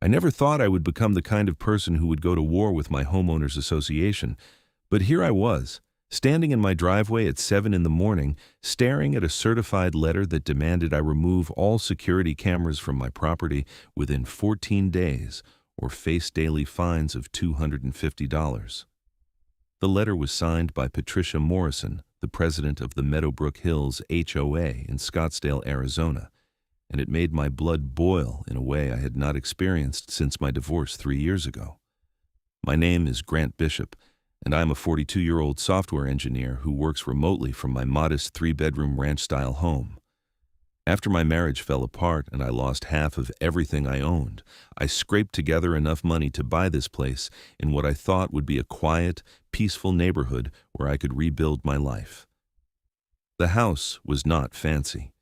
I never thought I would become the kind of person who would go to war with my homeowners association, but here I was, standing in my driveway at 7 in the morning, staring at a certified letter that demanded I remove all security cameras from my property within 14 days or face daily fines of $250. The letter was signed by Patricia Morrison, the president of the Meadowbrook Hills HOA in Scottsdale, Arizona, and it made my blood boil in a way I had not experienced since my divorce 3 years ago. My name is Grant Bishop, and I am a 42-year-old software engineer who works remotely from my modest 3-bedroom ranch-style home. After my marriage fell apart and I lost half of everything I owned, I scraped together enough money to buy this place in what I thought would be a quiet, peaceful neighborhood where I could rebuild my life. The house was not fancy,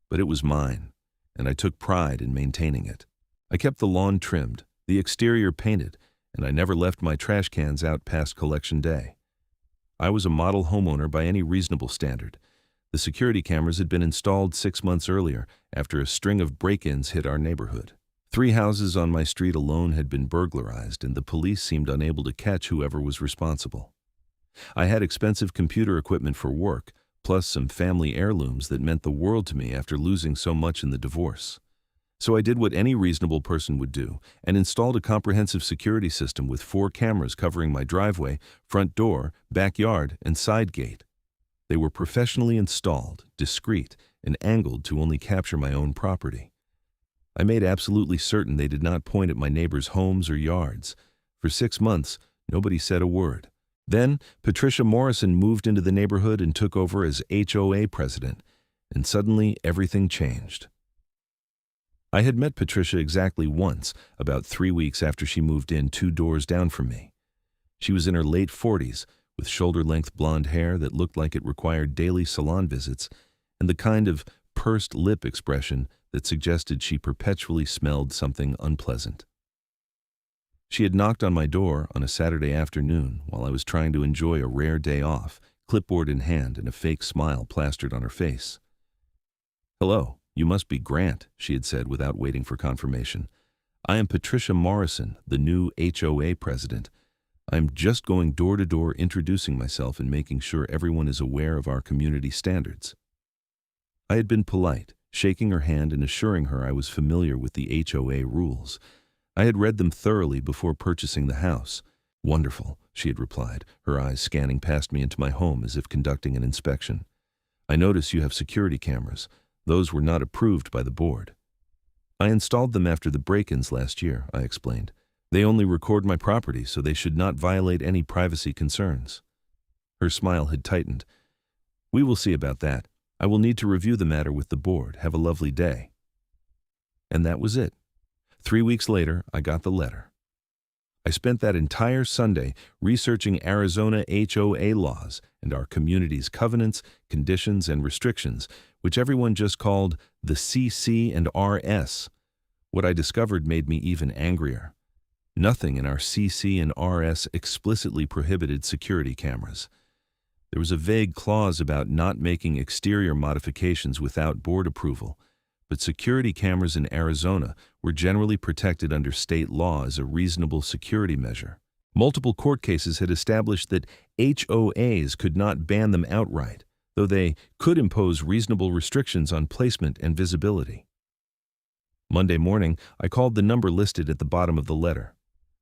but it was mine, and I took pride in maintaining it. I kept the lawn trimmed, the exterior painted, and I never left my trash cans out past collection day. I was a model homeowner by any reasonable standard. The security cameras had been installed 6 months earlier after a string of break-ins hit our neighborhood. 3 houses on my street alone had been burglarized, and the police seemed unable to catch whoever was responsible. I had expensive computer equipment for work, plus some family heirlooms that meant the world to me after losing so much in the divorce. So I did what any reasonable person would do and installed a comprehensive security system with 4 cameras covering my driveway, front door, backyard, and side gate. They were professionally installed, discreet, and angled to only capture my own property. I made absolutely certain they did not point at my neighbors' homes or yards. For 6 months, nobody said a word. Then, Patricia Morrison moved into the neighborhood and took over as HOA president, and suddenly everything changed. I had met Patricia exactly once, about 3 weeks after she moved in 2 doors down from me. She was in her late 40s, with shoulder-length blonde hair that looked like it required daily salon visits, and the kind of pursed lip expression that suggested she perpetually smelled something unpleasant. She had knocked on my door on a Saturday afternoon while I was trying to enjoy a rare day off, clipboard in hand and a fake smile plastered on her face. "Hello, you must be Grant," she had said without waiting for confirmation. "I am Patricia Morrison, the new HOA president. I'm just going door to door introducing myself and making sure everyone is aware of our community standards." I had been polite, shaking her hand and assuring her I was familiar with the HOA rules. I had read them thoroughly before purchasing the house. "Wonderful," she had replied, her eyes scanning past me into my home as if conducting an inspection. "I notice you have security cameras. Those were not approved by the board." "I installed them after the break-ins last year," I explained. "They only record my property, so they should not violate any privacy concerns." Her smile had tightened. "We will see about that. I will need to review the matter with the board. Have a lovely day." And that was it. 3 weeks later, I got the letter. I spent that entire Sunday researching Arizona HOA laws and our community's covenants, conditions, and restrictions, which everyone just called the CC and RS. What I discovered made me even angrier. Nothing in our CC and RS explicitly prohibited security cameras. There was a vague clause about not making exterior modifications without board approval, but security cameras in Arizona were generally protected under state law as a reasonable security measure. Multiple court cases had established that HOAs could not ban them outright, though they could impose reasonable restrictions on placement and visibility. Monday morning, I called the number listed at the bottom of the letter.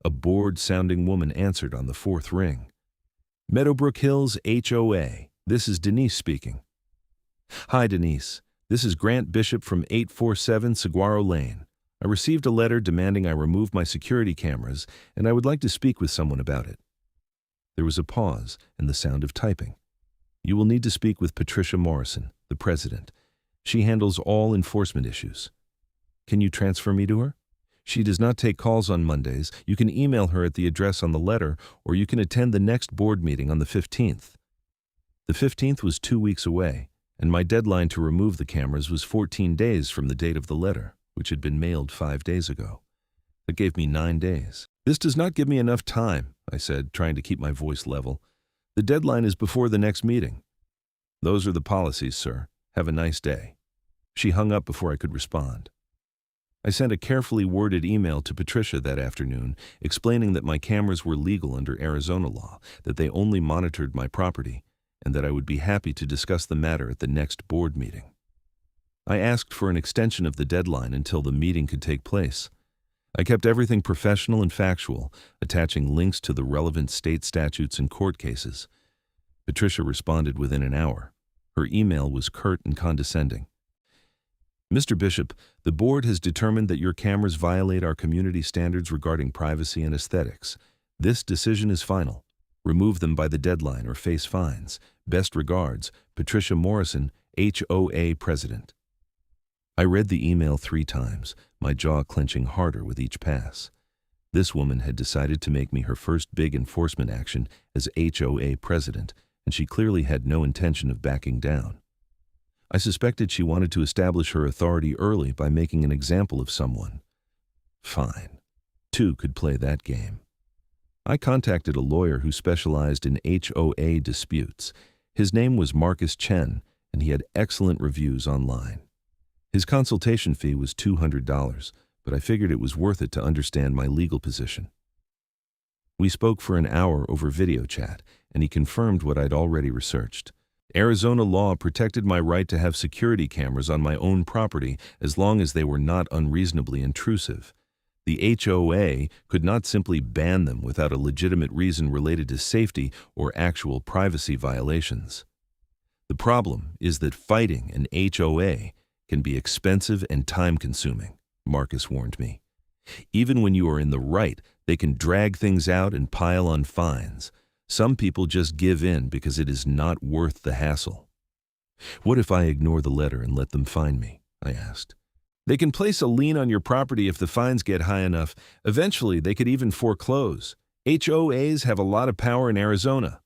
A bored-sounding woman answered on the 4th ring. "Meadowbrook Hills HOA. This is Denise speaking." "Hi, Denise. This is Grant Bishop from 847 Saguaro Lane. I received a letter demanding I remove my security cameras, and I would like to speak with someone about it." There was a pause and the sound of typing. "You will need to speak with Patricia Morrison, the president. She handles all enforcement issues." "Can you transfer me to her?" "She does not take calls on Mondays. You can email her at the address on the letter, or you can attend the next board meeting on the 15th. The 15th was 2 weeks away, and my deadline to remove the cameras was 14 days from the date of the letter, which had been mailed 5 days ago. That gave me 9 days. "This does not give me enough time," I said, trying to keep my voice level. "The deadline is before the next meeting." "Those are the policies, sir. Have a nice day." She hung up before I could respond. I sent a carefully worded email to Patricia that afternoon explaining that my cameras were legal under Arizona law, that they only monitored my property, and that I would be happy to discuss the matter at the next board meeting. I asked for an extension of the deadline until the meeting could take place. I kept everything professional and factual, attaching links to the relevant state statutes and court cases. Patricia responded within an hour. Her email was curt and condescending. Mr. Bishop, the board has determined that your cameras violate our community standards regarding privacy and aesthetics. This decision is final. Remove them by the deadline or face fines. Best regards, Patricia Morrison, HOA President. I read the email 3 times, my jaw clenching harder with each pass. This woman had decided to make me her first big enforcement action as HOA President, and she clearly had no intention of backing down. I suspected she wanted to establish her authority early by making an example of someone. Fine. 2 could play that game. I contacted a lawyer who specialized in HOA disputes. His name was Marcus Chen, and he had excellent reviews online. His consultation fee was $200, but I figured it was worth it to understand my legal position. We spoke for an hour over video chat, and he confirmed what I'd already researched. Arizona law protected my right to have security cameras on my own property as long as they were not unreasonably intrusive. The HOA could not simply ban them without a legitimate reason related to safety or actual privacy violations. The problem is that fighting an HOA can be expensive and time-consuming, Marcus warned me. Even when you are in the right, they can drag things out and pile on fines. Some people just give in because it is not worth the hassle. What if I ignore the letter and let them fine me? I asked. They can place a lien on your property if the fines get high enough. Eventually, they could even foreclose. HOAs have a lot of power in Arizona.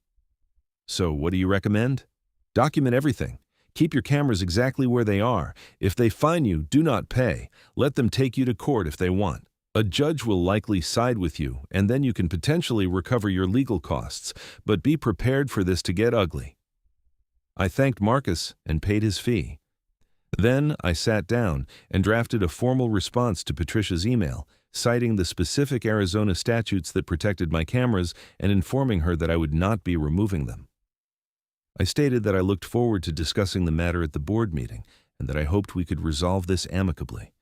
So what do you recommend? Document everything. Keep your cameras exactly where they are. If they fine you, do not pay. Let them take you to court if they want. A judge will likely side with you, and then you can potentially recover your legal costs, but be prepared for this to get ugly. I thanked Marcus and paid his fee. Then I sat down and drafted a formal response to Patricia's email, citing the specific Arizona statutes that protected my cameras and informing her that I would not be removing them. I stated that I looked forward to discussing the matter at the board meeting and that I hoped we could resolve this amicably.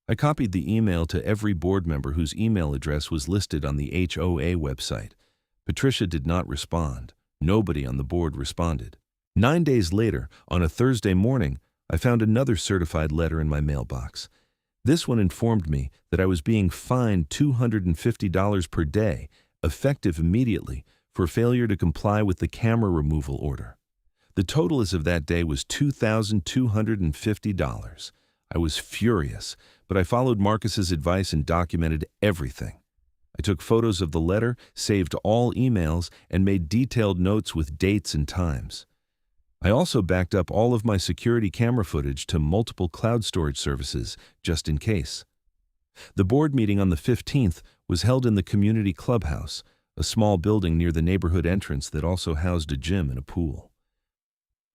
I copied the email to every board member whose email address was listed on the HOA website. Patricia did not respond. Nobody on the board responded. 9 days later, on a Thursday morning, I found another certified letter in my mailbox. This one informed me that I was being fined $250 per day, effective immediately, for failure to comply with the camera removal order. The total as of that day was $2,250. I was furious, but I followed Marcus's advice and documented everything. I took photos of the letter, saved all emails, and made detailed notes with dates and times. I also backed up all of my security camera footage to multiple cloud storage services, just in case. The board meeting on the 15th was held in the community clubhouse, a small building near the neighborhood entrance that also housed a gym and a pool.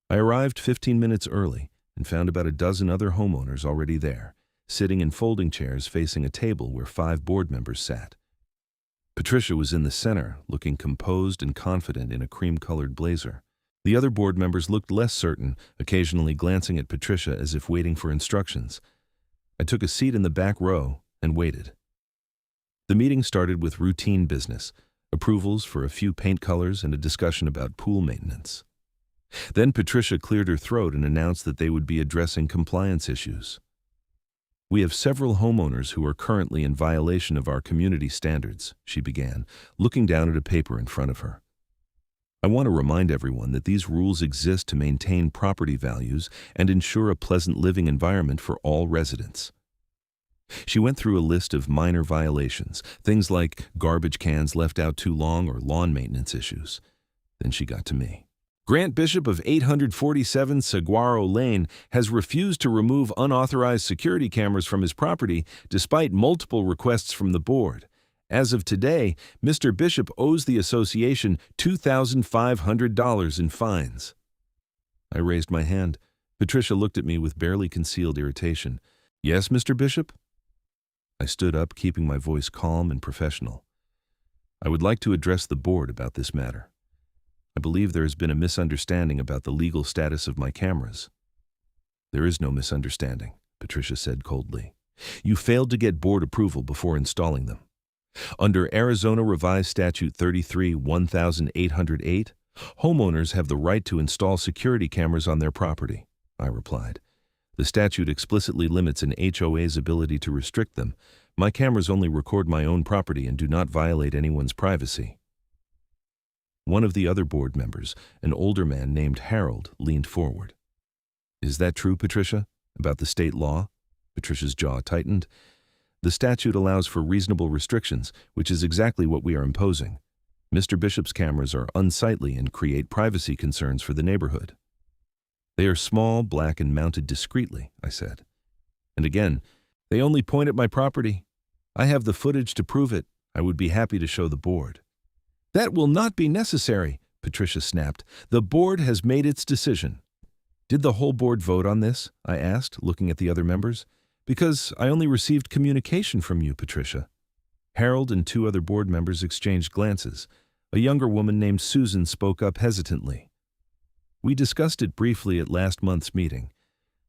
I arrived 15 minutes early and found about a dozen other homeowners already there, sitting in folding chairs facing a table where 5 board members sat. Patricia was in the center, looking composed and confident in a cream-colored blazer. The other board members looked less certain, occasionally glancing at Patricia as if waiting for instructions. I took a seat in the back row and waited. The meeting started with routine business, approvals for a few paint colors and a discussion about pool maintenance. Then Patricia cleared her throat and announced that they would be addressing compliance issues. We have several homeowners who are currently in violation of our community standards, she began, looking down at a paper in front of her. I want to remind everyone that these rules exist to maintain property values and ensure a pleasant living environment for all residents. She went through a list of minor violations, things like garbage cans left out too long or lawn maintenance issues. Then she got to me. Grant Bishop of 847 Saguaro Lane has refused to remove unauthorized security cameras from his property despite multiple requests from the board. As of today, Mr. Bishop owes the association $2,500 in fines. I raised my hand. Patricia looked at me with barely concealed irritation. Yes, Mr. Bishop? I stood up, keeping my voice calm and professional. I would like to address the board about this matter. I believe there has been a misunderstanding about the legal status of my cameras. There is no misunderstanding, Patricia said coldly. You failed to get board approval before installing them. Under Arizona Revised Statute 33-1808, homeowners have the right to install security cameras on their property, I replied. The statute explicitly limits an HOA's ability to restrict them. My cameras only record my own property and do not violate anyone's privacy. One of the other board members, an older man named Harold, leaned forward. Is that true, Patricia, about the state law? Patricia's jaw tightened. The statute allows for reasonable restrictions, which is exactly what we are imposing. Mr. Bishop's cameras are unsightly and create privacy concerns for the neighborhood. They are small, black, and mounted discreetly, I said. And again, they only point at my property. I have the footage to prove it. I would be happy to show the board. That will not be necessary, Patricia snapped. The board has made its decision. Did the whole board vote on this? I asked, looking at the other members. Because I only received communication from you, Patricia. Harold and two other board members exchanged glances. A younger woman named Susan spoke up hesitantly. We discussed it briefly at last month's meeting.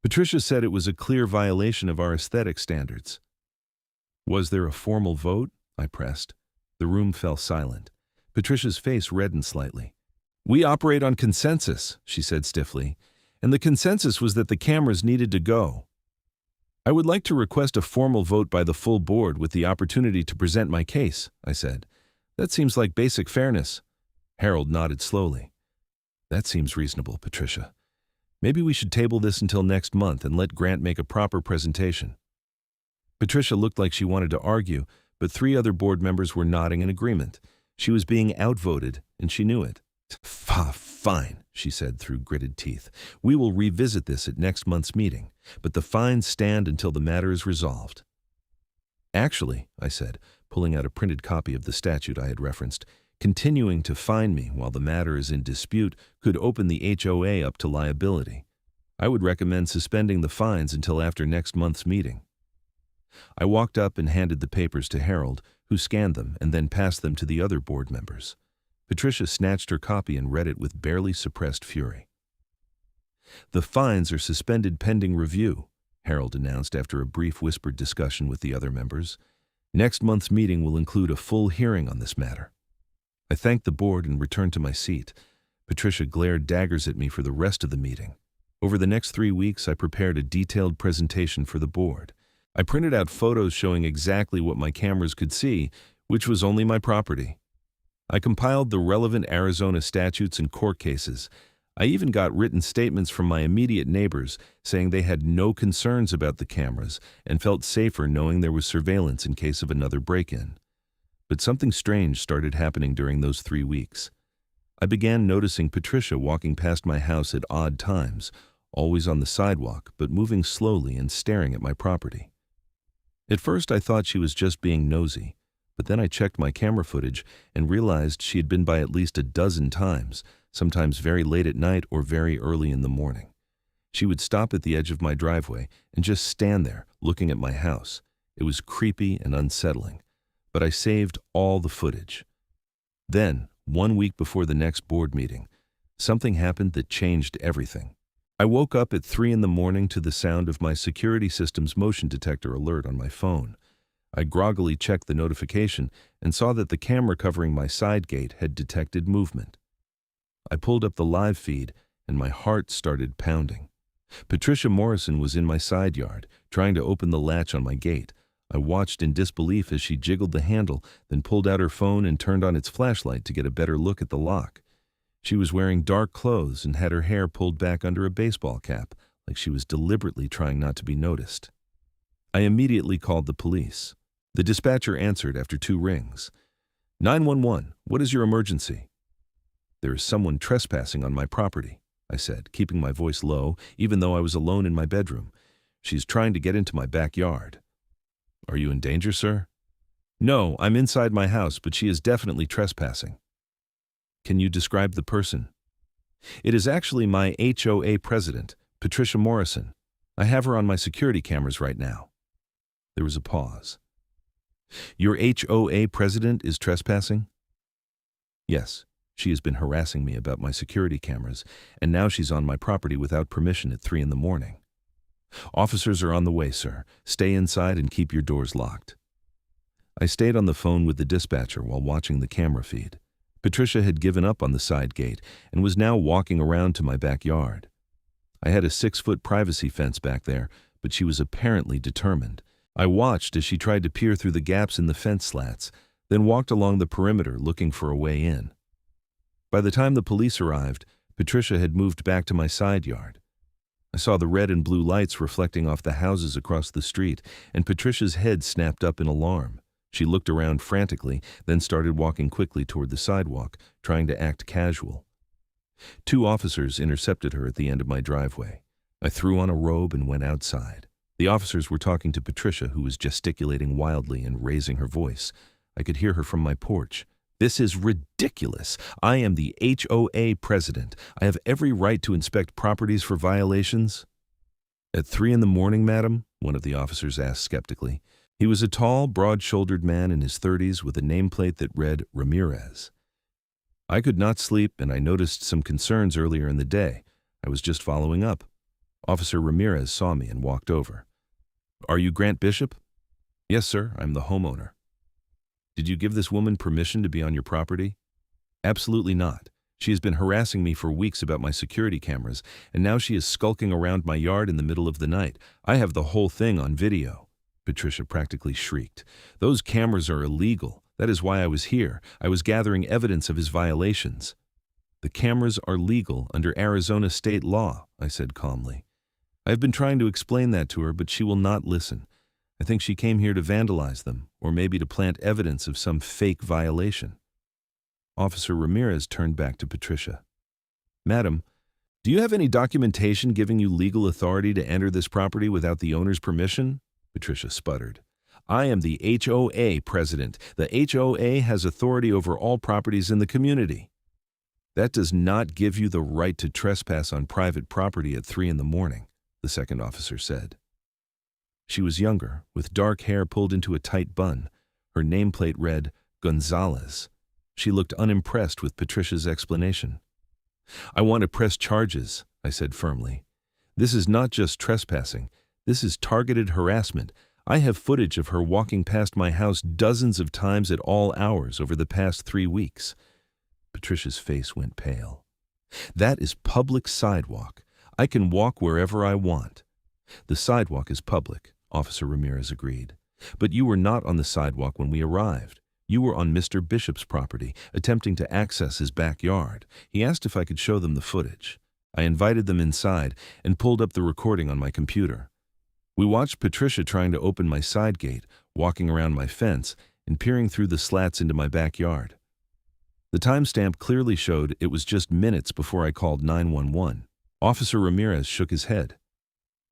Patricia said it was a clear violation of our aesthetic standards. Was there a formal vote? I pressed. The room fell silent. Patricia's face reddened slightly. We operate on consensus, she said stiffly, and the consensus was that the cameras needed to go. I would like to request a formal vote by the full board with the opportunity to present my case, I said. That seems like basic fairness. Harold nodded slowly. That seems reasonable, Patricia. Maybe we should table this until next month and let Grant make a proper presentation. Patricia looked like she wanted to argue, but three other board members were nodding in agreement. She was being outvoted, and she knew it. Fine, she said through gritted teeth. We will revisit this at next month's meeting, but the fines stand until the matter is resolved. Actually, I said, pulling out a printed copy of the statute I had referenced, continuing to fine me while the matter is in dispute could open the HOA up to liability. I would recommend suspending the fines until after next month's meeting. I walked up and handed the papers to Harold, who scanned them and then passed them to the other board members. Patricia snatched her copy and read it with barely suppressed fury. The fines are suspended pending review, Harold announced after a brief whispered discussion with the other members. Next month's meeting will include a full hearing on this matter. I thanked the board and returned to my seat. Patricia glared daggers at me for the rest of the meeting. Over the next 3 weeks, I prepared a detailed presentation for the board. I printed out photos showing exactly what my cameras could see, which was only my property. I compiled the relevant Arizona statutes and court cases. I even got written statements from my immediate neighbors saying they had no concerns about the cameras and felt safer knowing there was surveillance in case of another break-in. But something strange started happening during those 3 weeks. I began noticing Patricia walking past my house at odd times, always on the sidewalk, but moving slowly and staring at my property. At first I thought she was just being nosy, but then I checked my camera footage and realized she had been by at least a dozen times, sometimes very late at night or very early in the morning. She would stop at the edge of my driveway and just stand there, looking at my house. It was creepy and unsettling, but I saved all the footage. Then, 1 week before the next board meeting, something happened that changed everything. I woke up at 3 a.m. to the sound of my security system's motion detector alert on my phone. I groggily checked the notification and saw that the camera covering my side gate had detected movement. I pulled up the live feed and my heart started pounding. Patricia Morrison was in my side yard, trying to open the latch on my gate. I watched in disbelief as she jiggled the handle, then pulled out her phone and turned on its flashlight to get a better look at the lock. She was wearing dark clothes and had her hair pulled back under a baseball cap, like she was deliberately trying not to be noticed. I immediately called the police. The dispatcher answered after 2 rings. 911, what is your emergency? There is someone trespassing on my property, I said, keeping my voice low, even though I was alone in my bedroom. She's trying to get into my backyard. Are you in danger, sir? No, I'm inside my house, but she is definitely trespassing. Can you describe the person? It is actually my HOA president, Patricia Morrison. I have her on my security cameras right now. There was a pause. Your HOA president is trespassing? Yes. She has been harassing me about my security cameras, and now she's on my property without permission at 3 in the morning. Officers are on the way, sir. Stay inside and keep your doors locked. I stayed on the phone with the dispatcher while watching the camera feed. Patricia had given up on the side gate and was now walking around to my backyard. I had a 6-foot privacy fence back there, but she was apparently determined. I watched as she tried to peer through the gaps in the fence slats, then walked along the perimeter looking for a way in. By the time the police arrived, Patricia had moved back to my side yard. I saw the red and blue lights reflecting off the houses across the street, and Patricia's head snapped up in alarm. She looked around frantically, then started walking quickly toward the sidewalk, trying to act casual. 2 officers intercepted her at the end of my driveway. I threw on a robe and went outside. The officers were talking to Patricia, who was gesticulating wildly and raising her voice. I could hear her from my porch. "This is ridiculous. I am the HOA president. I have every right to inspect properties for violations." "At 3 in the morning, madam?" one of the officers asked skeptically. He was a tall, broad-shouldered man in his 30s with a nameplate that read Ramirez. I could not sleep, and I noticed some concerns earlier in the day. I was just following up. Officer Ramirez saw me and walked over. "Are you Grant Bishop?" "Yes, sir. I'm the homeowner." "Did you give this woman permission to be on your property?" "Absolutely not. She has been harassing me for weeks about my security cameras, and now she is skulking around my yard in the middle of the night. I have the whole thing on video." Patricia practically shrieked. "Those cameras are illegal. That is why I was here. I was gathering evidence of his violations." "The cameras are legal under Arizona state law," I said calmly. I have been trying to explain that to her, but she will not listen. I think she came here to vandalize them, or maybe to plant evidence of some fake violation. Officer Ramirez turned back to Patricia. "Madam, do you have any documentation giving you legal authority to enter this property without the owner's permission?" Patricia sputtered. "I am the HOA president. The HOA has authority over all properties in the community." "That does not give you the right to trespass on private property at 3 in the morning, the second officer said. She was younger, with dark hair pulled into a tight bun. Her nameplate read Gonzalez. She looked unimpressed with Patricia's explanation. "I want to press charges," I said firmly. "This is not just trespassing. This is targeted harassment. I have footage of her walking past my house dozens of times at all hours over the past 3 weeks. Patricia's face went pale. "That is public sidewalk. I can walk wherever I want." "The sidewalk is public," Officer Ramirez agreed. "But you were not on the sidewalk when we arrived. You were on Mr. Bishop's property, attempting to access his backyard. He asked if I could show them the footage. I invited them inside and pulled up the recording on my computer. We watched Patricia trying to open my side gate, walking around my fence, and peering through the slats into my backyard. The timestamp clearly showed it was just minutes before I called 911. Officer Ramirez shook his head.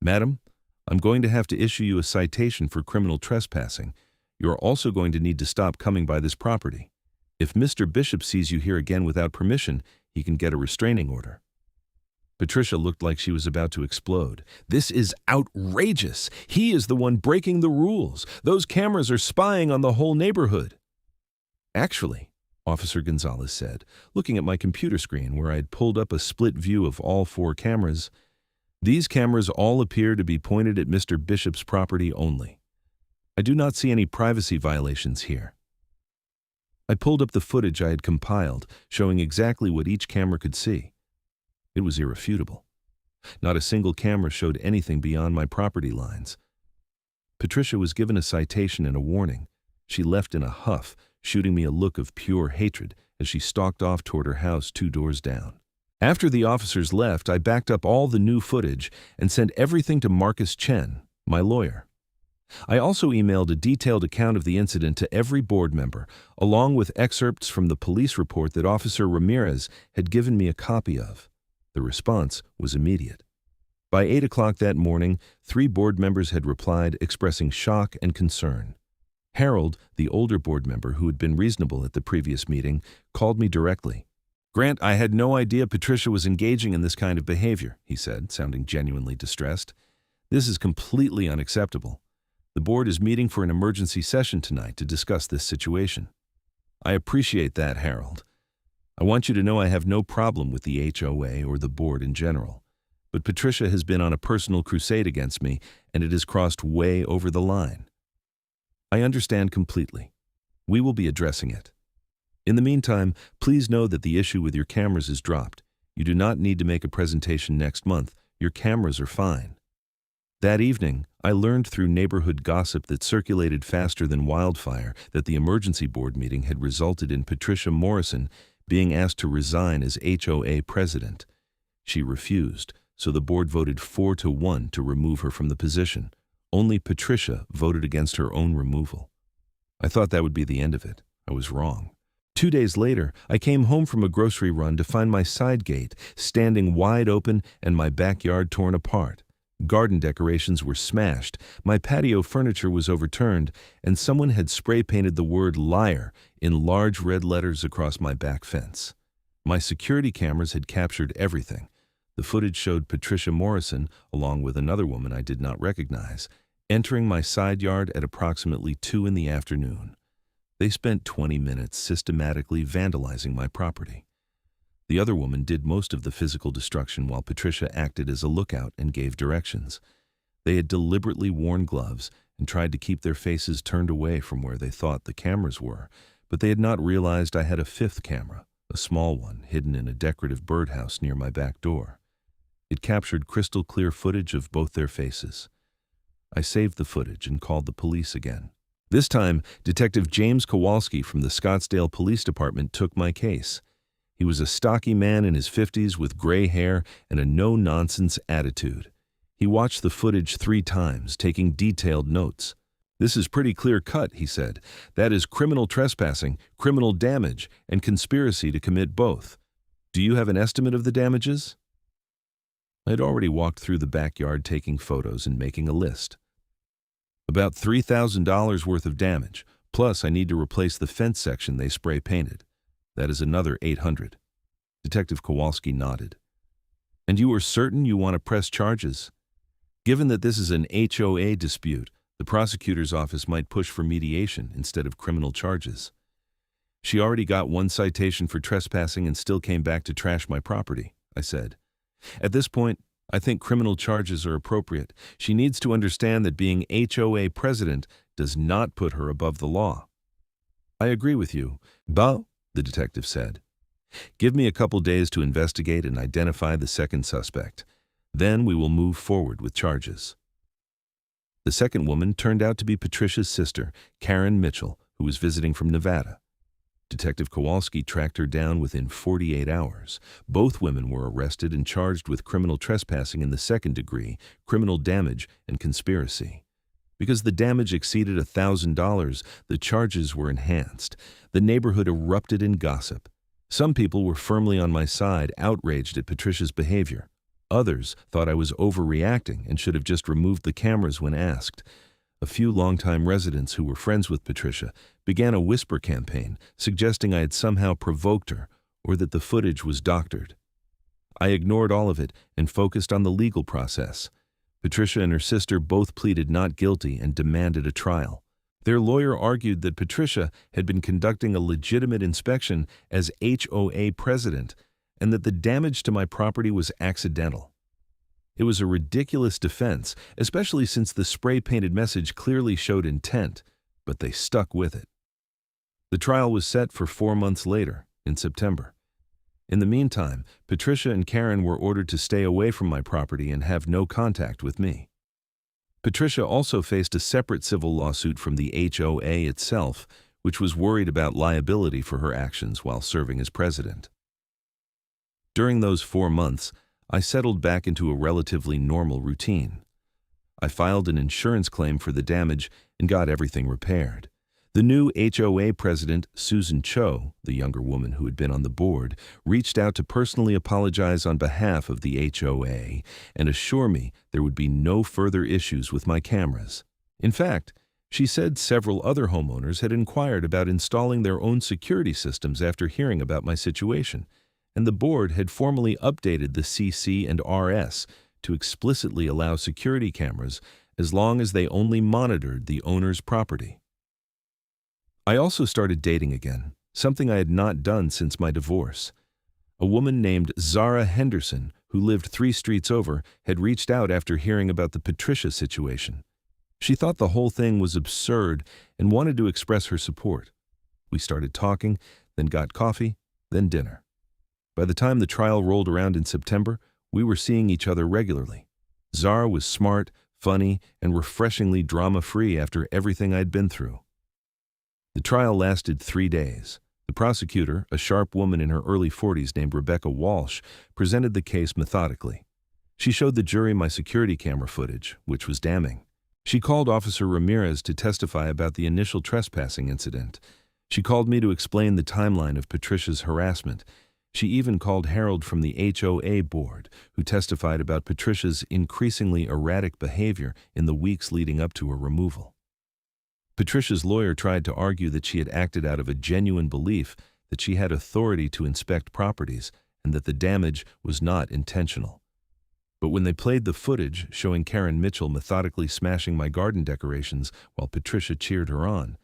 "Madam, I'm going to have to issue you a citation for criminal trespassing. You are also going to need to stop coming by this property. If Mr. Bishop sees you here again without permission, he can get a restraining order." Patricia looked like she was about to explode. "This is outrageous. He is the one breaking the rules. Those cameras are spying on the whole neighborhood." "Actually," Officer Gonzalez said, looking at my computer screen where I had pulled up a split view of all 4 cameras, "these cameras all appear to be pointed at Mr. Bishop's property only. I do not see any privacy violations here." I pulled up the footage I had compiled, showing exactly what each camera could see. It was irrefutable. Not a single camera showed anything beyond my property lines. Patricia was given a citation and a warning. She left in a huff, shooting me a look of pure hatred as she stalked off toward her house 2 doors down. After the officers left, I backed up all the new footage and sent everything to Marcus Chen, my lawyer. I also emailed a detailed account of the incident to every board member, along with excerpts from the police report that Officer Ramirez had given me a copy of. The response was immediate. By 8 o'clock that morning, 3 board members had replied, expressing shock and concern. Harold, the older board member who had been reasonable at the previous meeting, called me directly. "Grant, I had no idea Patricia was engaging in this kind of behavior," he said, sounding genuinely distressed. "This is completely unacceptable. The board is meeting for an emergency session tonight to discuss this situation. I appreciate that, Harold. I want you to know I have no problem with the HOA or the board in general. But Patricia has been on a personal crusade against me, and it has crossed way over the line. I understand completely. We will be addressing it. In the meantime, please know that the issue with your cameras is dropped. You do not need to make a presentation next month. Your cameras are fine. That evening, I learned through neighborhood gossip that circulated faster than wildfire that the emergency board meeting had resulted in Patricia Morrison being asked to resign as HOA president. She refused, so the board voted 4-1 to remove her from the position. Only Patricia voted against her own removal. I thought that would be the end of it. I was wrong. 2 days later, I came home from a grocery run to find my side gate standing wide open and my backyard torn apart. Garden decorations were smashed, my patio furniture was overturned, and someone had spray-painted the word liar in large red letters across my back fence. My security cameras had captured everything. The footage showed Patricia Morrison, along with another woman I did not recognize, entering my side yard at approximately 2 in the afternoon. They spent 20 minutes systematically vandalizing my property. The other woman did most of the physical destruction while Patricia acted as a lookout and gave directions. They had deliberately worn gloves and tried to keep their faces turned away from where they thought the cameras were, but they had not realized I had a 5th camera, a small one hidden in a decorative birdhouse near my back door. It captured crystal clear footage of both their faces. I saved the footage and called the police again. This time, Detective James Kowalski from the Scottsdale Police Department took my case. He was a stocky man in his 50s with gray hair and a no-nonsense attitude. He watched the footage 3 times, taking detailed notes. "This is pretty clear-cut," he said. "That is criminal trespassing, criminal damage, and conspiracy to commit both. Do you have an estimate of the damages?" I had already walked through the backyard taking photos and making a list. "About $3,000 worth of damage, plus I need to replace the fence section they spray-painted. That is another $800. Detective Kowalski nodded. "And you are certain you want to press charges? Given that this is an HOA dispute, the prosecutor's office might push for mediation instead of criminal charges. She already got 1 citation for trespassing and still came back to trash my property," I said. "At this point, I think criminal charges are appropriate. She needs to understand that being HOA president does not put her above the law." "I agree with you, but," the detective said, "give me a couple days to investigate and identify the second suspect. Then we will move forward with charges." The second woman turned out to be Patricia's sister, Karen Mitchell, who was visiting from Nevada. Detective Kowalski tracked her down within 48 hours. Both women were arrested and charged with criminal trespassing in the 2nd degree, criminal damage, and conspiracy. Because the damage exceeded $1,000, the charges were enhanced. The neighborhood erupted in gossip. Some people were firmly on my side, outraged at Patricia's behavior. Others thought I was overreacting and should have just removed the cameras when asked. A few longtime residents who were friends with Patricia began a whisper campaign, suggesting I had somehow provoked her or that the footage was doctored. I ignored all of it and focused on the legal process. Patricia and her sister both pleaded not guilty and demanded a trial. Their lawyer argued that Patricia had been conducting a legitimate inspection as HOA president and that the damage to my property was accidental. It was a ridiculous defense, especially since the spray-painted message clearly showed intent, but they stuck with it. The trial was set for 4 months later, in September. In the meantime, Patricia and Karen were ordered to stay away from my property and have no contact with me. Patricia also faced a separate civil lawsuit from the HOA itself, which was worried about liability for her actions while serving as president. During those 4 months, I settled back into a relatively normal routine. I filed an insurance claim for the damage and got everything repaired. The new HOA president, Susan Cho, the younger woman who had been on the board, reached out to personally apologize on behalf of the HOA and assure me there would be no further issues with my cameras. In fact, she said several other homeowners had inquired about installing their own security systems after hearing about my situation, and the board had formally updated the CC and RS to explicitly allow security cameras as long as they only monitored the owner's property. I also started dating again, something I had not done since my divorce. A woman named Zara Henderson, who lived 3 streets over, had reached out after hearing about the Patricia situation. She thought the whole thing was absurd and wanted to express her support. We started talking, then got coffee, then dinner. By the time the trial rolled around in September, we were seeing each other regularly. Zara was smart, funny, and refreshingly drama-free after everything I'd been through. The trial lasted 3 days. The prosecutor, a sharp woman in her early 40s named Rebecca Walsh, presented the case methodically. She showed the jury my security camera footage, which was damning. She called Officer Ramirez to testify about the initial trespassing incident. She called me to explain the timeline of Patricia's harassment. She even called Harold from the HOA board, who testified about Patricia's increasingly erratic behavior in the weeks leading up to her removal. Patricia's lawyer tried to argue that she had acted out of a genuine belief that she had authority to inspect properties and that the damage was not intentional. But when they played the footage showing Karen Mitchell methodically smashing my garden decorations while Patricia cheered her on,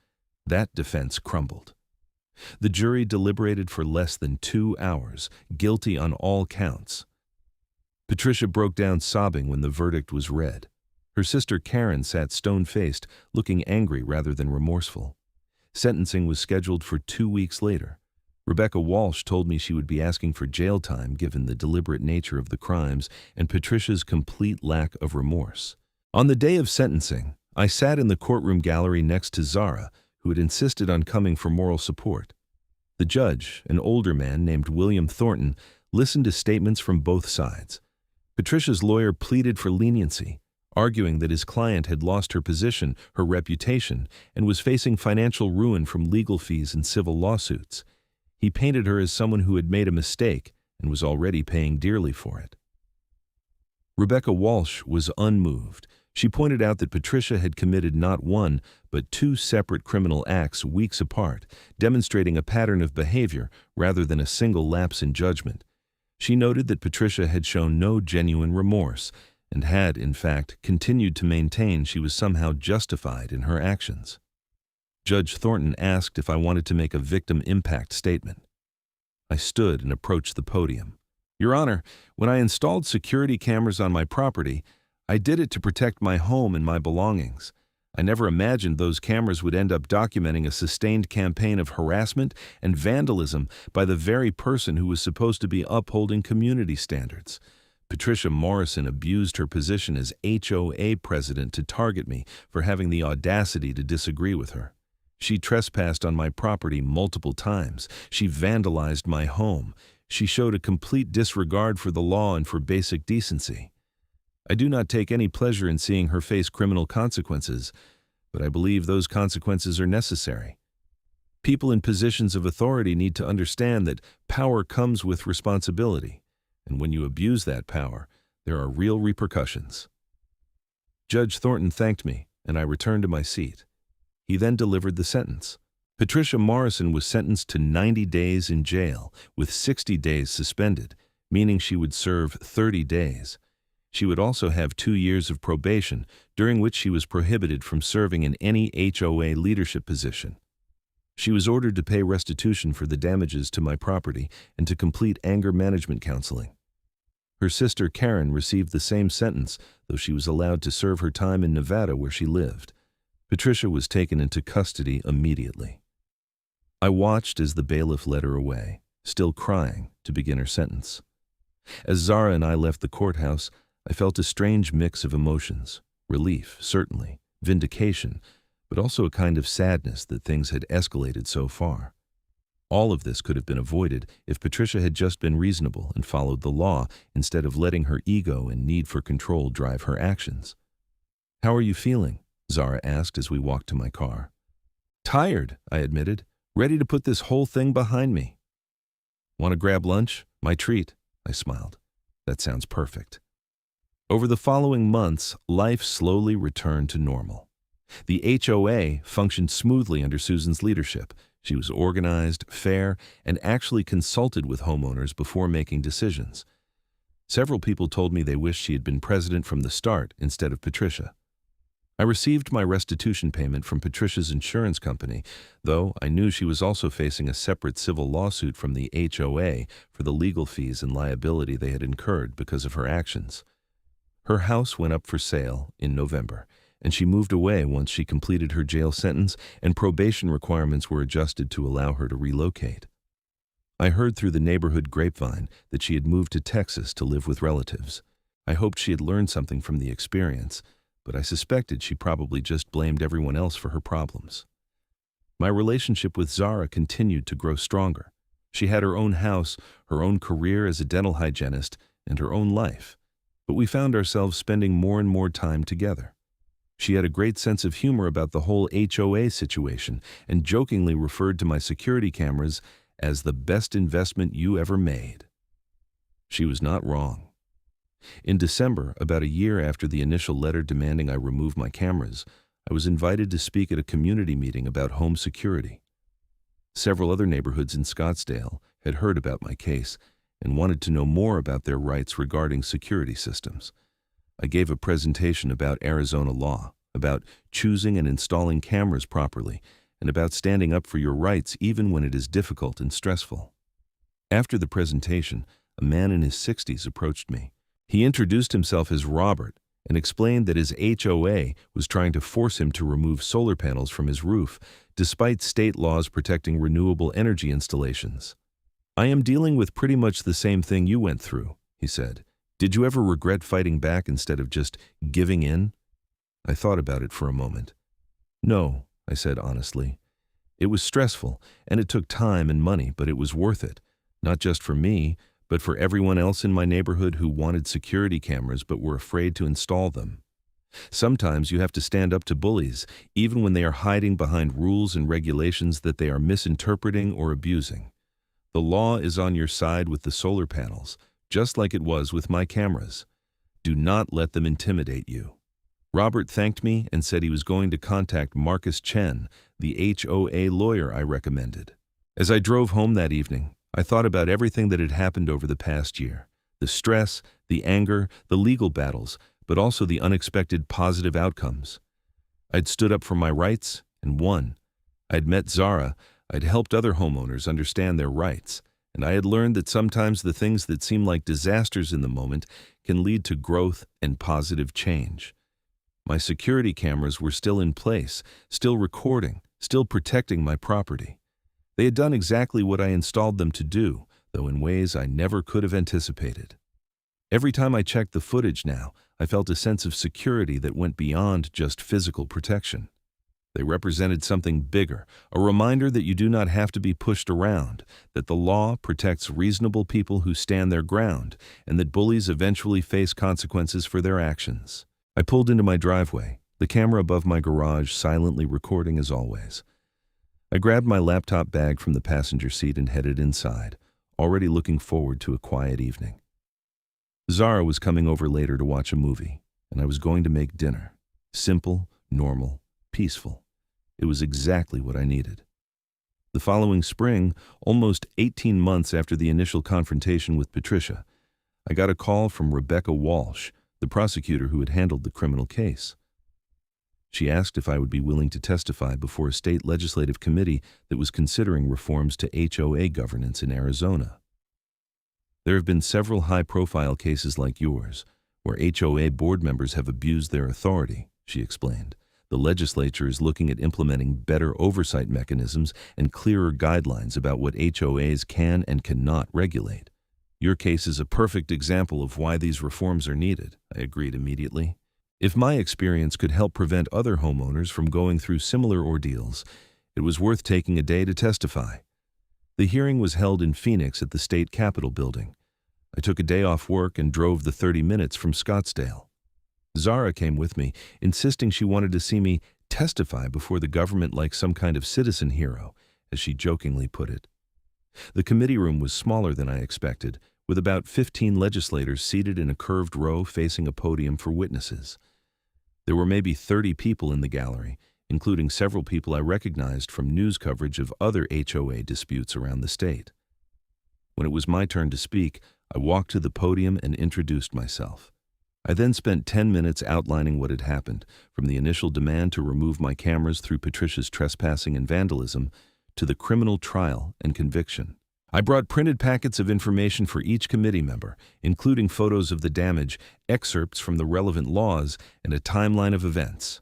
that defense crumbled. The jury deliberated for less than 2 hours, guilty on all counts. Patricia broke down sobbing when the verdict was read. Her sister Karen sat stone-faced, looking angry rather than remorseful. Sentencing was scheduled for 2 weeks later. Rebecca Walsh told me she would be asking for jail time given the deliberate nature of the crimes and Patricia's complete lack of remorse. On the day of sentencing, I sat in the courtroom gallery next to Zara, who had insisted on coming for moral support. The judge, an older man named William Thornton, listened to statements from both sides. Patricia's lawyer pleaded for leniency, arguing that his client had lost her position, her reputation, and was facing financial ruin from legal fees and civil lawsuits. He painted her as someone who had made a mistake and was already paying dearly for it. Rebecca Walsh was unmoved. She pointed out that Patricia had committed not 1, but 2 separate criminal acts weeks apart, demonstrating a pattern of behavior rather than a single lapse in judgment. She noted that Patricia had shown no genuine remorse and had, in fact, continued to maintain she was somehow justified in her actions. Judge Thornton asked if I wanted to make a victim impact statement. I stood and approached the podium. Your Honor, when I installed security cameras on my property, I did it to protect my home and my belongings. I never imagined those cameras would end up documenting a sustained campaign of harassment and vandalism by the very person who was supposed to be upholding community standards. Patricia Morrison abused her position as HOA president to target me for having the audacity to disagree with her. She trespassed on my property multiple times. She vandalized my home. She showed a complete disregard for the law and for basic decency. I do not take any pleasure in seeing her face criminal consequences, but I believe those consequences are necessary. People in positions of authority need to understand that power comes with responsibility, and when you abuse that power, there are real repercussions. Judge Thornton thanked me, and I returned to my seat. He then delivered the sentence. Patricia Morrison was sentenced to 90 days in jail, with 60 days suspended, meaning she would serve 30 days. She would also have 2 years of probation, during which she was prohibited from serving in any HOA leadership position. She was ordered to pay restitution for the damages to my property and to complete anger management counseling. Her sister Karen received the same sentence, though she was allowed to serve her time in Nevada where she lived. Patricia was taken into custody immediately. I watched as the bailiff led her away, still crying, to begin her sentence. As Zara and I left the courthouse, I felt a strange mix of emotions. Relief, certainly, vindication, but also a kind of sadness that things had escalated so far. All of this could have been avoided if Patricia had just been reasonable and followed the law instead of letting her ego and need for control drive her actions. "How are you feeling?" Zara asked as we walked to my car. "Tired," I admitted, "ready to put this whole thing behind me." "Want to grab lunch? My treat," I smiled. "That sounds perfect." Over the following months, life slowly returned to normal. The HOA functioned smoothly under Susan's leadership. She was organized, fair, and actually consulted with homeowners before making decisions. Several people told me they wished she had been president from the start instead of Patricia. I received my restitution payment from Patricia's insurance company, though I knew she was also facing a separate civil lawsuit from the HOA for the legal fees and liability they had incurred because of her actions. Her house went up for sale in November, and she moved away once she completed her jail sentence and probation requirements were adjusted to allow her to relocate. I heard through the neighborhood grapevine that she had moved to Texas to live with relatives. I hoped she had learned something from the experience, but I suspected she probably just blamed everyone else for her problems. My relationship with Zara continued to grow stronger. She had her own house, her own career as a dental hygienist, and her own life, but we found ourselves spending more and more time together. She had a great sense of humor about the whole HOA situation and jokingly referred to my security cameras as the best investment you ever made. She was not wrong. In December, about a year after the initial letter demanding I remove my cameras, I was invited to speak at a community meeting about home security. Several other neighborhoods in Scottsdale had heard about my case and wanted to know more about their rights regarding security systems. I gave a presentation about Arizona law, about choosing and installing cameras properly, and about standing up for your rights even when it is difficult and stressful. After the presentation, a man in his 60s approached me. He introduced himself as Robert and explained that his HOA was trying to force him to remove solar panels from his roof, despite state laws protecting renewable energy installations. "I am dealing with pretty much the same thing you went through," he said. "Did you ever regret fighting back instead of just giving in?" I thought about it for a moment. "No," I said honestly. "It was stressful, and it took time and money, but it was worth it, not just for me, but for everyone else in my neighborhood who wanted security cameras but were afraid to install them. Sometimes you have to stand up to bullies, even when they are hiding behind rules and regulations that they are misinterpreting or abusing. The law is on your side with the solar panels, just like it was with my cameras. Do not let them intimidate you." Robert thanked me and said he was going to contact Marcus Chen, the HOA lawyer I recommended. As I drove home that evening, I thought about everything that had happened over the past year, the stress, the anger, the legal battles, but also the unexpected positive outcomes. I'd stood up for my rights and won. I'd met Zara, I'd helped other homeowners understand their rights, and I had learned that sometimes the things that seem like disasters in the moment can lead to growth and positive change. My security cameras were still in place, still recording, still protecting my property. They had done exactly what I installed them to do, though in ways I never could have anticipated. Every time I checked the footage now, I felt a sense of security that went beyond just physical protection. They represented something bigger, a reminder that you do not have to be pushed around, that the law protects reasonable people who stand their ground, and that bullies eventually face consequences for their actions. I pulled into my driveway, the camera above my garage silently recording as always. I grabbed my laptop bag from the passenger seat and headed inside, already looking forward to a quiet evening. Zara was coming over later to watch a movie, and I was going to make dinner. Simple, normal, peaceful. It was exactly what I needed. The following spring, almost 18 months after the initial confrontation with Patricia, I got a call from Rebecca Walsh, the prosecutor who had handled the criminal case. She asked if I would be willing to testify before a state legislative committee that was considering reforms to HOA governance in Arizona. There have been several high-profile cases like yours, where HOA board members have abused their authority, she explained. The legislature is looking at implementing better oversight mechanisms and clearer guidelines about what HOAs can and cannot regulate. Your case is a perfect example of why these reforms are needed, I agreed immediately. If my experience could help prevent other homeowners from going through similar ordeals, it was worth taking a day to testify. The hearing was held in Phoenix at the state capitol building. I took a day off work and drove the 30 minutes from Scottsdale. Zara came with me, insisting she wanted to see me testify before the government like some kind of citizen hero, as she jokingly put it. The committee room was smaller than I expected, with about 15 legislators seated in a curved row facing a podium for witnesses. There were maybe 30 people in the gallery, including several people I recognized from news coverage of other HOA disputes around the state. When it was my turn to speak, I walked to the podium and introduced myself. I then spent 10 minutes outlining what had happened, from the initial demand to remove my cameras through Patricia's trespassing and vandalism, to the criminal trial and conviction. I brought printed packets of information for each committee member, including photos of the damage, excerpts from the relevant laws, and a timeline of events.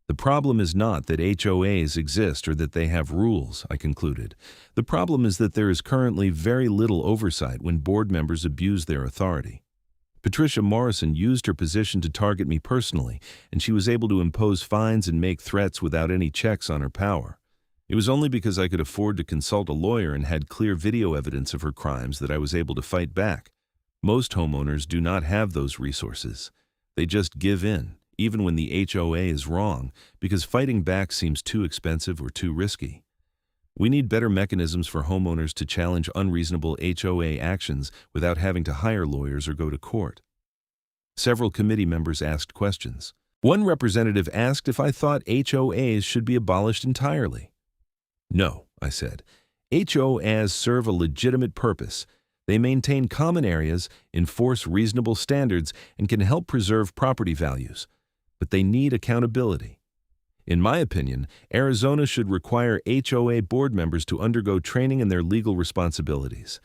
The problem is not that HOAs exist or that they have rules, I concluded. The problem is that there is currently very little oversight when board members abuse their authority. Patricia Morrison used her position to target me personally, and she was able to impose fines and make threats without any checks on her power. It was only because I could afford to consult a lawyer and had clear video evidence of her crimes that I was able to fight back. Most homeowners do not have those resources. They just give in, even when the HOA is wrong, because fighting back seems too expensive or too risky. We need better mechanisms for homeowners to challenge unreasonable HOA actions without having to hire lawyers or go to court. Several committee members asked questions. One representative asked if I thought HOAs should be abolished entirely. No, I said. HOAs serve a legitimate purpose. They maintain common areas, enforce reasonable standards, and can help preserve property values. But they need accountability. In my opinion, Arizona should require HOA board members to undergo training in their legal responsibilities.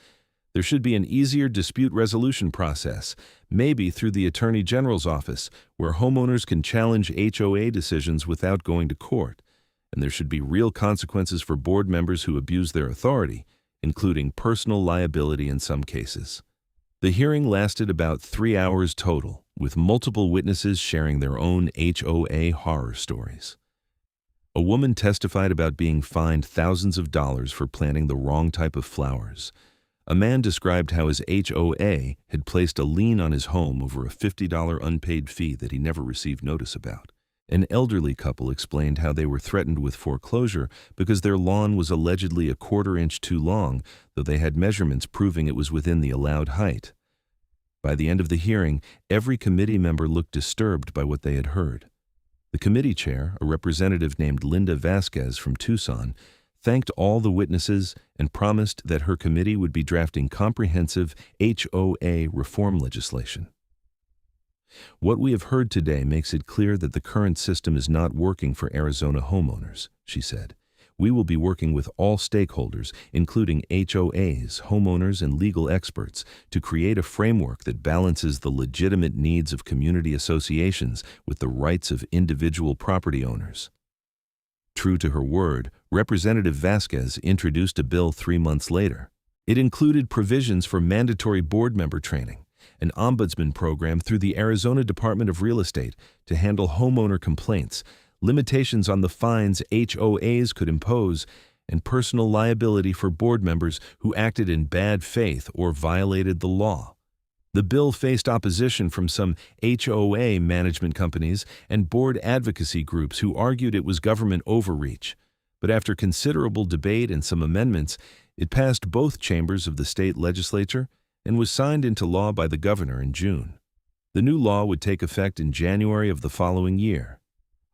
There should be an easier dispute resolution process, maybe through the Attorney General's office, where homeowners can challenge HOA decisions without going to court. And there should be real consequences for board members who abuse their authority, including personal liability in some cases. The hearing lasted about 3 hours total, with multiple witnesses sharing their own HOA horror stories. A woman testified about being fined thousands of dollars for planting the wrong type of flowers. A man described how his HOA had placed a lien on his home over a $50 unpaid fee that he never received notice about. An elderly couple explained how they were threatened with foreclosure because their lawn was allegedly a quarter-inch too long, though they had measurements proving it was within the allowed height. By the end of the hearing, every committee member looked disturbed by what they had heard. The committee chair, a representative named Linda Vasquez from Tucson, thanked all the witnesses and promised that her committee would be drafting comprehensive HOA reform legislation. What we have heard today makes it clear that the current system is not working for Arizona homeowners, she said. We will be working with all stakeholders, including HOAs, homeowners, and legal experts, to create a framework that balances the legitimate needs of community associations with the rights of individual property owners. True to her word, Representative Vasquez introduced a bill 3 months later. It included provisions for mandatory board member training, an ombudsman program through the Arizona Department of Real Estate to handle homeowner complaints, limitations on the fines HOAs could impose, and personal liability for board members who acted in bad faith or violated the law. The bill faced opposition from some HOA management companies and board advocacy groups who argued it was government overreach. But after considerable debate and some amendments, it passed both chambers of the state legislature and was signed into law by the governor in June. The new law would take effect in January of the following year.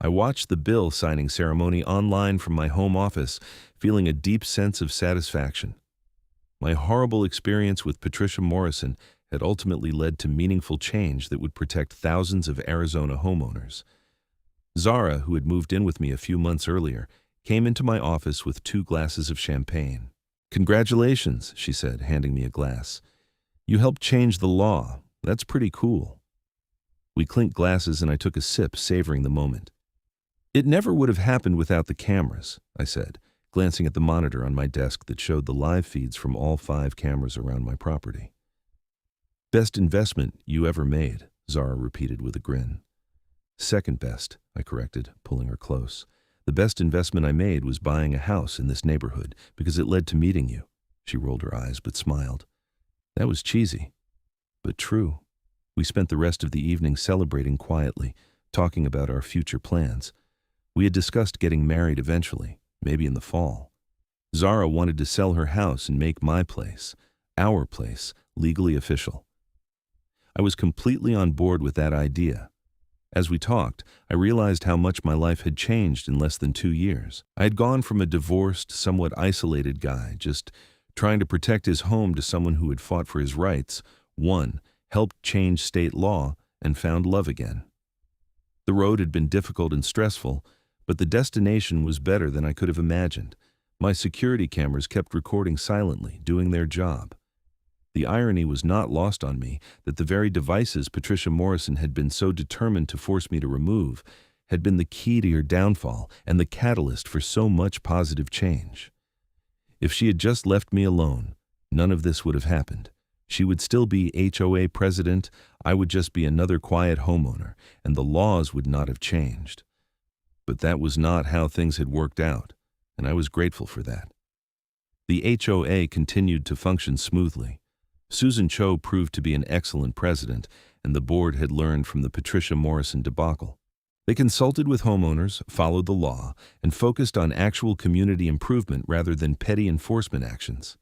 I watched the bill signing ceremony online from my home office, feeling a deep sense of satisfaction. My horrible experience with Patricia Morrison had ultimately led to meaningful change that would protect thousands of Arizona homeowners. Zara, who had moved in with me a few months earlier, came into my office with 2 glasses of champagne. "Congratulations," she said, handing me a glass. "You helped change the law. That's pretty cool." We clinked glasses and I took a sip, savoring the moment. "It never would have happened without the cameras," I said, glancing at the monitor on my desk that showed the live feeds from all 5 cameras around my property. "Best investment you ever made," Zara repeated with a grin. "Second best," I corrected, pulling her close. "The best investment I made was buying a house in this neighborhood because it led to meeting you." She rolled her eyes but smiled. That was cheesy, but true. We spent the rest of the evening celebrating quietly, talking about our future plans. We had discussed getting married eventually, maybe in the fall. Zara wanted to sell her house and make my place, our place, legally official. I was completely on board with that idea. As we talked, I realized how much my life had changed in less than 2 years. I had gone from a divorced, somewhat isolated guy, just trying to protect his home, to someone who had fought for his rights, won, helped change state law, and found love again. The road had been difficult and stressful, but the destination was better than I could have imagined. My security cameras kept recording silently, doing their job. The irony was not lost on me that the very devices Patricia Morrison had been so determined to force me to remove had been the key to your downfall and the catalyst for so much positive change. If she had just left me alone, none of this would have happened. She would still be HOA president, I would just be another quiet homeowner, and the laws would not have changed. But that was not how things had worked out, and I was grateful for that. The HOA continued to function smoothly. Susan Cho proved to be an excellent president, and the board had learned from the Patricia Morrison debacle. They consulted with homeowners, followed the law, and focused on actual community improvement rather than petty enforcement actions.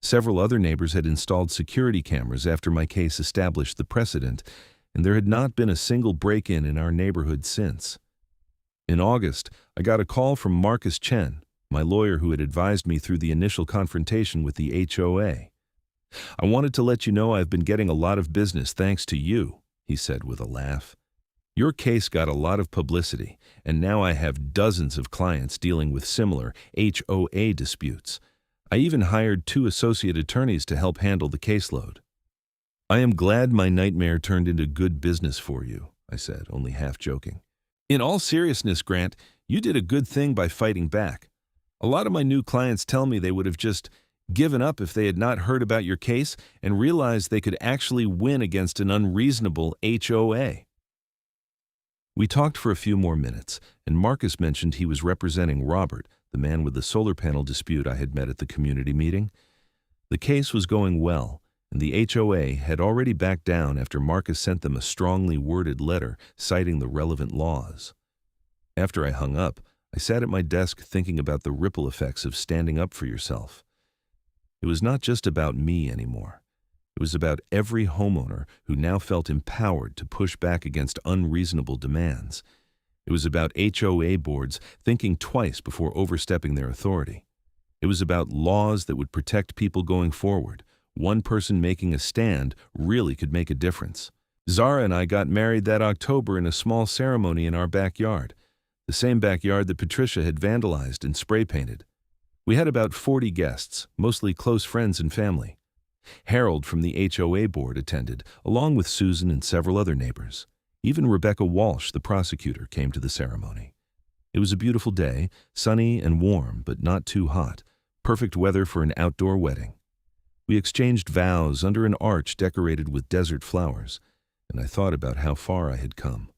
Several other neighbors had installed security cameras after my case established the precedent, and there had not been a single break-in in our neighborhood since. In August, I got a call from Marcus Chen, my lawyer who had advised me through the initial confrontation with the HOA. "I wanted to let you know I've been getting a lot of business thanks to you," he said with a laugh. "Your case got a lot of publicity, and now I have dozens of clients dealing with similar HOA disputes. I even hired 2 associate attorneys to help handle the caseload." "I am glad my nightmare turned into good business for you," I said, only half joking. "In all seriousness, Grant, you did a good thing by fighting back. A lot of my new clients tell me they would have just given up if they had not heard about your case and realized they could actually win against an unreasonable HOA." We talked for a few more minutes, and Marcus mentioned he was representing Robert, the man with the solar panel dispute I had met at the community meeting. The case was going well, and the HOA had already backed down after Marcus sent them a strongly worded letter citing the relevant laws. After I hung up, I sat at my desk thinking about the ripple effects of standing up for yourself. It was not just about me anymore. It was about every homeowner who now felt empowered to push back against unreasonable demands. It was about HOA boards thinking twice before overstepping their authority. It was about laws that would protect people going forward. One person making a stand really could make a difference. Zara and I got married that October in a small ceremony in our backyard, the same backyard that Patricia had vandalized and spray painted. We had about 40 guests, mostly close friends and family. Harold from the HOA board attended, along with Susan and several other neighbors. Even Rebecca Walsh, the prosecutor, came to the ceremony. It was a beautiful day, sunny and warm, but not too hot. Perfect weather for an outdoor wedding. We exchanged vows under an arch decorated with desert flowers, and I thought about how far I had come.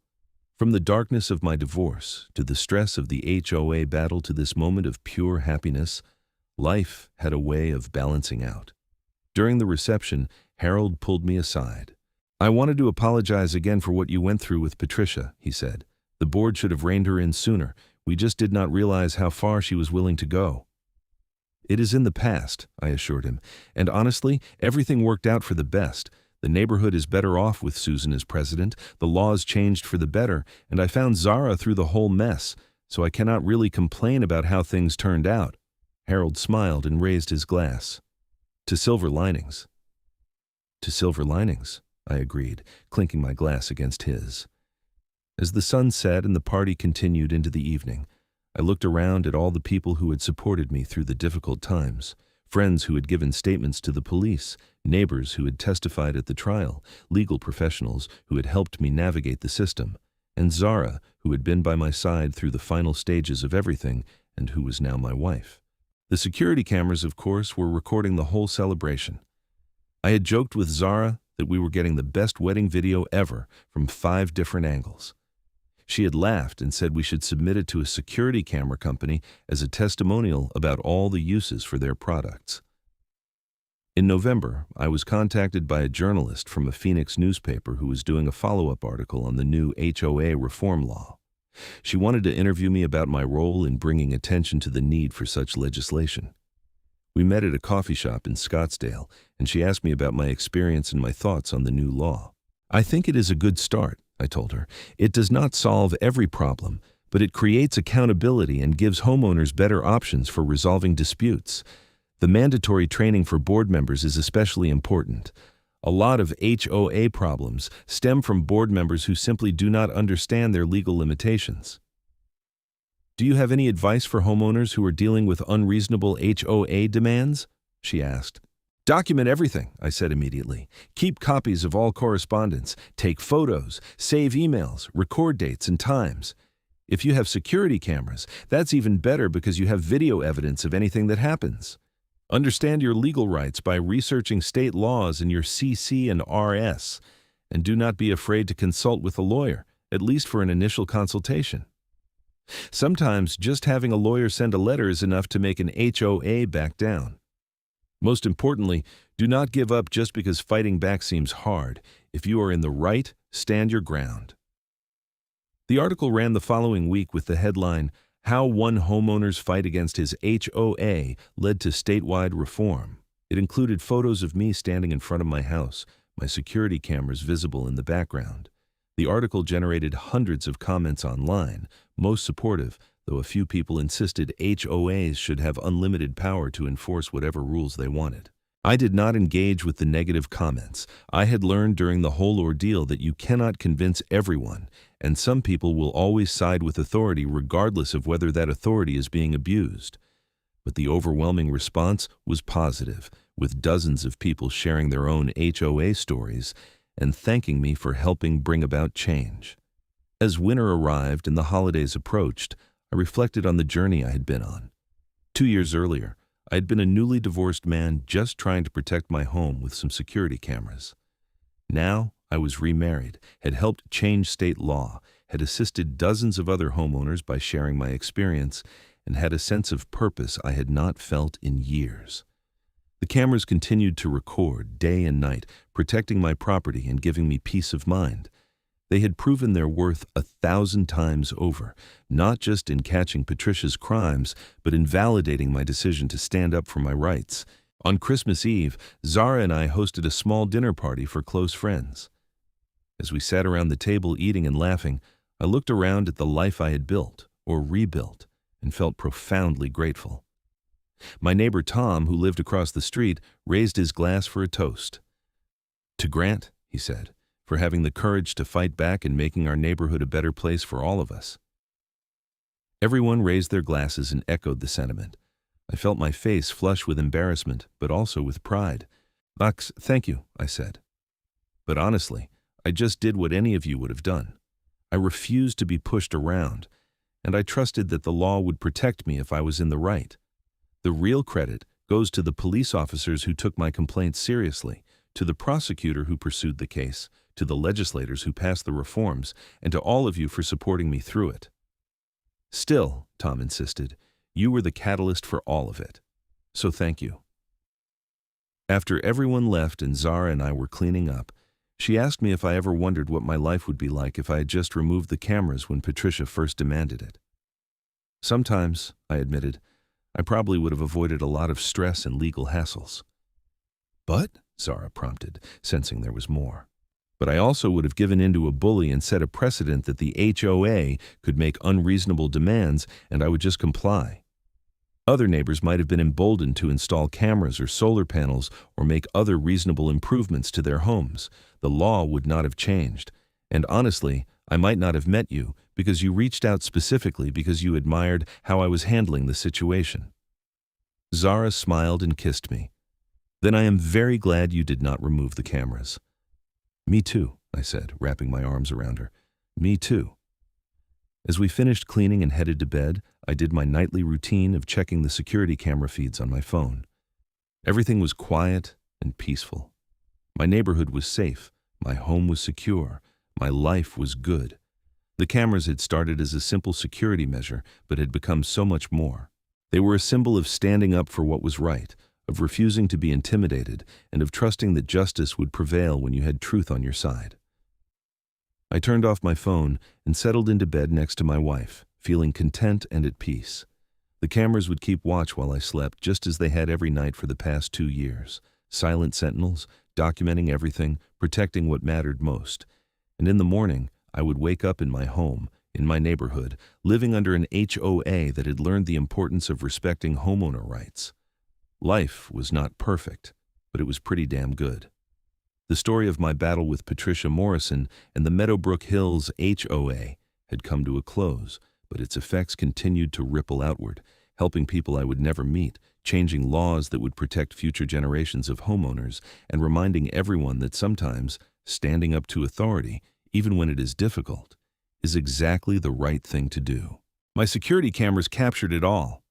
From the darkness of my divorce, to the stress of the HOA battle, to this moment of pure happiness, life had a way of balancing out. During the reception, Harold pulled me aside. "I wanted to apologize again for what you went through with Patricia," he said. "The board should have reined her in sooner. We just did not realize how far she was willing to go." "It is in the past," I assured him, "and honestly, everything worked out for the best. The neighborhood is better off with Susan as president, the laws changed for the better, and I found Zara through the whole mess, so I cannot really complain about how things turned out." Harold smiled and raised his glass. "To silver linings." "To silver linings," I agreed, clinking my glass against his. As the sun set and the party continued into the evening, I looked around at all the people who had supported me through the difficult times. Friends who had given statements to the police, neighbors who had testified at the trial, legal professionals who had helped me navigate the system, and Zara, who had been by my side through the final stages of everything and who was now my wife. The security cameras, of course, were recording the whole celebration. I had joked with Zara that we were getting the best wedding video ever from 5 different angles. She had laughed and said we should submit it to a security camera company as a testimonial about all the uses for their products. In November, I was contacted by a journalist from a Phoenix newspaper who was doing a follow-up article on the new HOA reform law. She wanted to interview me about my role in bringing attention to the need for such legislation. We met at a coffee shop in Scottsdale, and she asked me about my experience and my thoughts on the new law. "I think it is a good start," I told her. "It does not solve every problem, but it creates accountability and gives homeowners better options for resolving disputes. The mandatory training for board members is especially important. A lot of HOA problems stem from board members who simply do not understand their legal limitations. Do you have any advice for homeowners who are dealing with unreasonable HOA demands? She asked. Document everything, I said immediately. Keep copies of all correspondence, take photos, save emails, record dates and times. If you have security cameras, that's even better because you have video evidence of anything that happens. Understand your legal rights by researching state laws in your CC and RS, and do not be afraid to consult with a lawyer, at least for an initial consultation. Sometimes just having a lawyer send a letter is enough to make an HOA back down. Most importantly, do not give up just because fighting back seems hard. If you are in the right, stand your ground. The article ran the following week with the headline, How One Homeowner's Fight Against His HOA Led to Statewide Reform. It included photos of me standing in front of my house, my security cameras visible in the background. The article generated hundreds of comments online, most supportive, though a few people insisted HOAs should have unlimited power to enforce whatever rules they wanted. I did not engage with the negative comments. I had learned during the whole ordeal that you cannot convince everyone, and some people will always side with authority regardless of whether that authority is being abused. But the overwhelming response was positive, with dozens of people sharing their own HOA stories and thanking me for helping bring about change. As winter arrived and the holidays approached, I reflected on the journey I had been on. 2 years earlier, I had been a newly divorced man just trying to protect my home with some security cameras. Now, I was remarried, had helped change state law, had assisted dozens of other homeowners by sharing my experience, and had a sense of purpose I had not felt in years. The cameras continued to record day and night, protecting my property and giving me peace of mind. They had proven their worth 1,000 times over, not just in catching Patricia's crimes, but in validating my decision to stand up for my rights. On Christmas Eve, Zara and I hosted a small dinner party for close friends. As we sat around the table eating and laughing, I looked around at the life I had built, or rebuilt, and felt profoundly grateful. My neighbor Tom, who lived across the street, raised his glass for a toast. "To Grant," he said, "for having the courage to fight back and making our neighborhood a better place for all of us." Everyone raised their glasses and echoed the sentiment. I felt my face flush with embarrassment, but also with pride. "Max, thank you," I said. "But honestly, I just did what any of you would have done. I refused to be pushed around, and I trusted that the law would protect me if I was in the right. The real credit goes to the police officers who took my complaints seriously, to the prosecutor who pursued the case, to the legislators who passed the reforms, and to all of you for supporting me through it." "Still," Tom insisted, "you were the catalyst for all of it. So thank you." After everyone left and Zara and I were cleaning up, she asked me if I ever wondered what my life would be like if I had just removed the cameras when Patricia first demanded it. "Sometimes," I admitted, "I probably would have avoided a lot of stress and legal hassles." "But," Zara prompted, sensing there was more. "But I also would have given in to a bully and set a precedent that the HOA could make unreasonable demands and I would just comply. Other neighbors might have been emboldened to install cameras or solar panels or make other reasonable improvements to their homes. The law would not have changed. And honestly, I might not have met you because you reached out specifically because you admired how I was handling the situation." Zara smiled and kissed me. "Then I am very glad you did not remove the cameras." "Me too," I said, wrapping my arms around her. "Me too." As we finished cleaning and headed to bed, I did my nightly routine of checking the security camera feeds on my phone. Everything was quiet and peaceful. My neighborhood was safe, my home was secure, my life was good. The cameras had started as a simple security measure, but had become so much more. They were a symbol of standing up for what was right, of refusing to be intimidated, and of trusting that justice would prevail when you had truth on your side. I turned off my phone and settled into bed next to my wife, feeling content and at peace. The cameras would keep watch while I slept, just as they had every night for the past 2 years. Silent sentinels, documenting everything, protecting what mattered most. And in the morning, I would wake up in my home, in my neighborhood, living under an HOA that had learned the importance of respecting homeowner rights. Life was not perfect, but it was pretty damn good. The story of my battle with Patricia Morrison and the Meadowbrook Hills HOA had come to a close, but its effects continued to ripple outward, helping people I would never meet, changing laws that would protect future generations of homeowners, and reminding everyone that sometimes standing up to authority, even when it is difficult, is exactly the right thing to do. My security cameras captured it all.